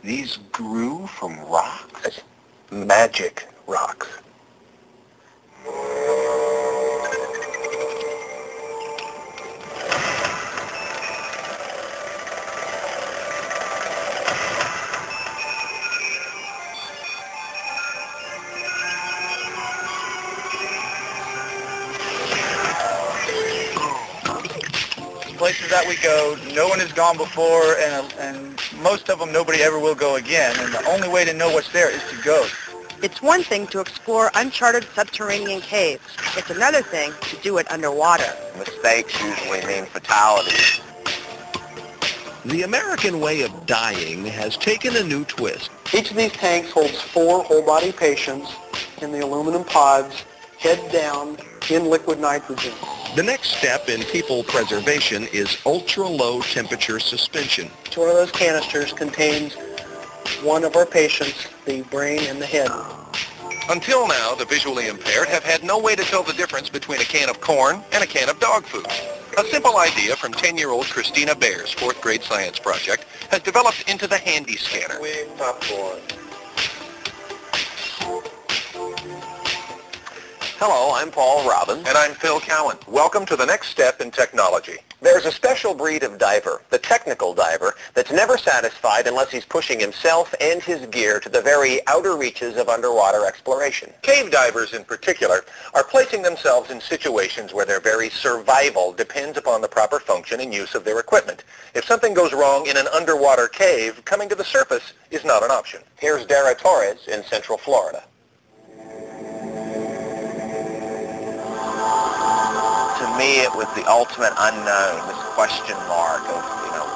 These grew from rocks? Magic rocks. Places that we go, no one has gone before, and most of them nobody ever will go again, and the only way to know what's there is to go. It's one thing to explore uncharted subterranean caves. It's another thing to do it underwater. Mistakes usually mean fatalities. The American way of dying has taken a new twist. Each of these tanks holds 4 whole-body patients in the aluminum pods, head down, in liquid nitrogen. The next step in people preservation is ultra-low temperature suspension. Each one of those canisters contains one of our patients, the brain and the head. Until now, the visually impaired have had no way to tell the difference between a can of corn and a can of dog food. A simple idea from 10-year-old Christina Baer's 4th grade science project has developed into the handy scanner. Popcorn. Hello, I'm Paul Robbins. And I'm Phil Cowan. Welcome to the next step in technology. There's a special breed of diver, the technical diver, that's never satisfied unless he's pushing himself and his gear to the very outer reaches of underwater exploration. Cave divers in particular are placing themselves in situations where their very survival depends upon the proper function and use of their equipment. If something goes wrong in an underwater cave, coming to the surface is not an option. Here's Darra Torres in Central Florida. To me, it was the ultimate unknown, this question mark of,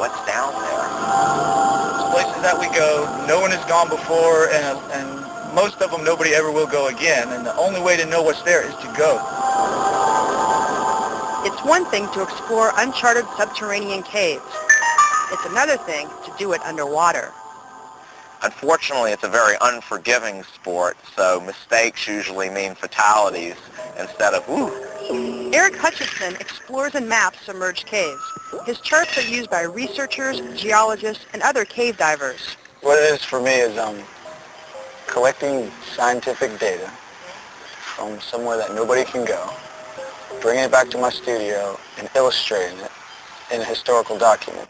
what's down there? Places that we go, no one has gone before, and most of them nobody ever will go again, and the only way to know what's there is to go. It's one thing to explore uncharted subterranean caves. It's another thing to do it underwater. Unfortunately, it's a very unforgiving sport, so mistakes usually mean fatalities instead of, woo. Eric Hutcheson explores and maps submerged caves. His charts are used by researchers, geologists, and other cave divers. What it is for me is collecting scientific data from somewhere that nobody can go, bringing it back to my studio, and illustrating it in a historical document.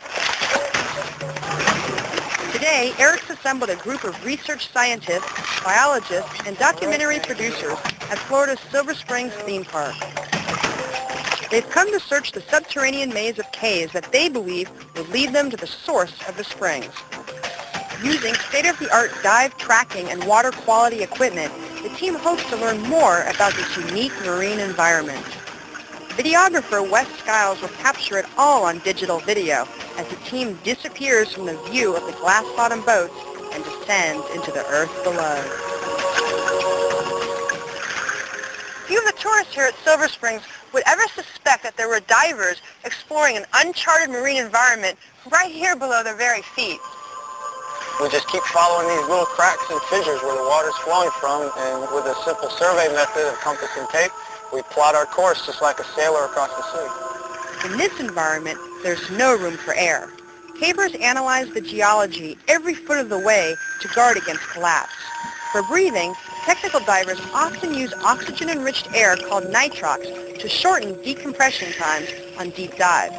Today, Eric's assembled a group of research scientists, biologists, and documentary producers at Florida's Silver Springs theme park. They've come to search the subterranean maze of caves that they believe will lead them to the source of the springs. Using state-of-the-art dive tracking and water quality equipment, the team hopes to learn more about this unique marine environment. Videographer Wes Skiles will capture it all on digital video as the team disappears from the view of the glass-bottom boats and descends into the earth below. Few of the tourists here at Silver Springs would ever suspect that there were divers exploring an uncharted marine environment right here below their very feet. We just keep following these little cracks and fissures where the water's flowing from, and with a simple survey method of compass and tape, we plot our course just like a sailor across the sea. In this environment, there's no room for air. Cavers analyze the geology every foot of the way to guard against collapse. For breathing, technical divers often use oxygen-enriched air called nitrox to shorten decompression times on deep dives.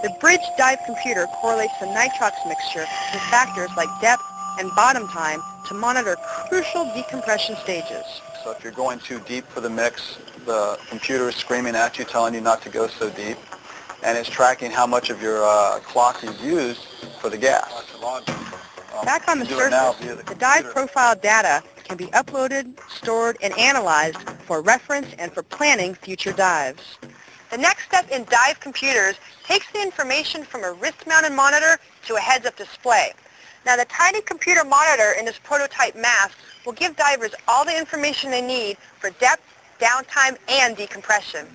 The bridge dive computer correlates the nitrox mixture with factors like depth and bottom time to monitor crucial decompression stages. So if you're going too deep for the mix, the computer is screaming at you, telling you not to go so deep, and it's tracking how much of your clock you've used for the gas. Back on the surface, the dive profile data can be uploaded, stored, and analyzed for reference and for planning future dives. The next step in dive computers takes the information from a wrist-mounted monitor to a heads-up display. Now, the tiny computer monitor in this prototype mask will give divers all the information they need for depth, downtime, and decompression.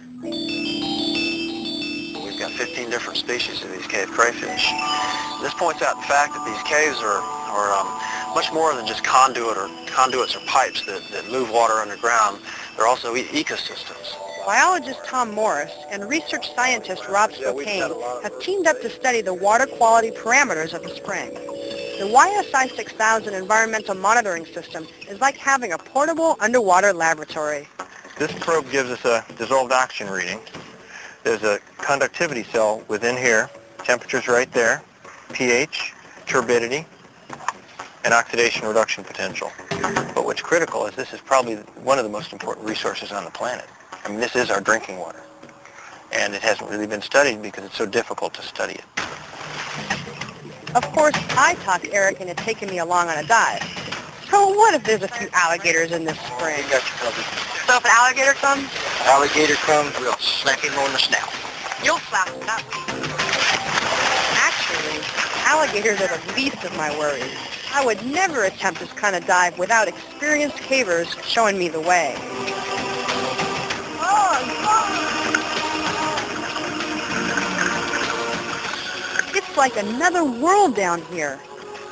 We've got 15 different species of these cave crayfish. This points out the fact that these caves are much more than just conduits or pipes that move water underground. They're also ecosystems. Biologist Tom Morris and research scientist Rob Spokane have teamed up to study the water quality parameters of the spring. The YSI 6000 environmental monitoring system is like having a portable underwater laboratory. This probe gives us a dissolved oxygen reading. There's a conductivity cell within here, temperature's right there, pH, turbidity, and oxidation reduction potential. But what's critical is this is probably one of the most important resources on the planet. I mean, this is our drinking water. And it hasn't really been studied because it's so difficult to study it. Of course, I talked Eric into taking me along on a dive. So what if there's a few alligators in this spring? We got you covered. So if an alligator comes? Alligator comes, we'll slap him on the snout. You'll slap him, not me. Actually, alligators are the least of my worries. I would never attempt this kind of dive without experienced cavers showing me the way. It's like another world down here.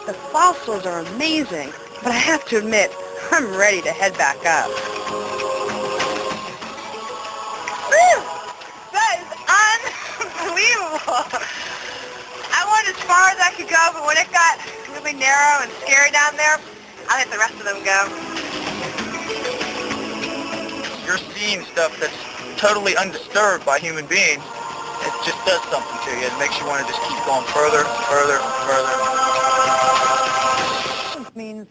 The fossils are amazing, but I have to admit, I'm ready to head back up. Woo! That is unbelievable! I went as far as I could go, but when it got really narrow and scary down there, I let the rest of them go. You're seeing stuff that's totally undisturbed by human beings. It just does something to you. It makes you want to just keep going further, further, further. Means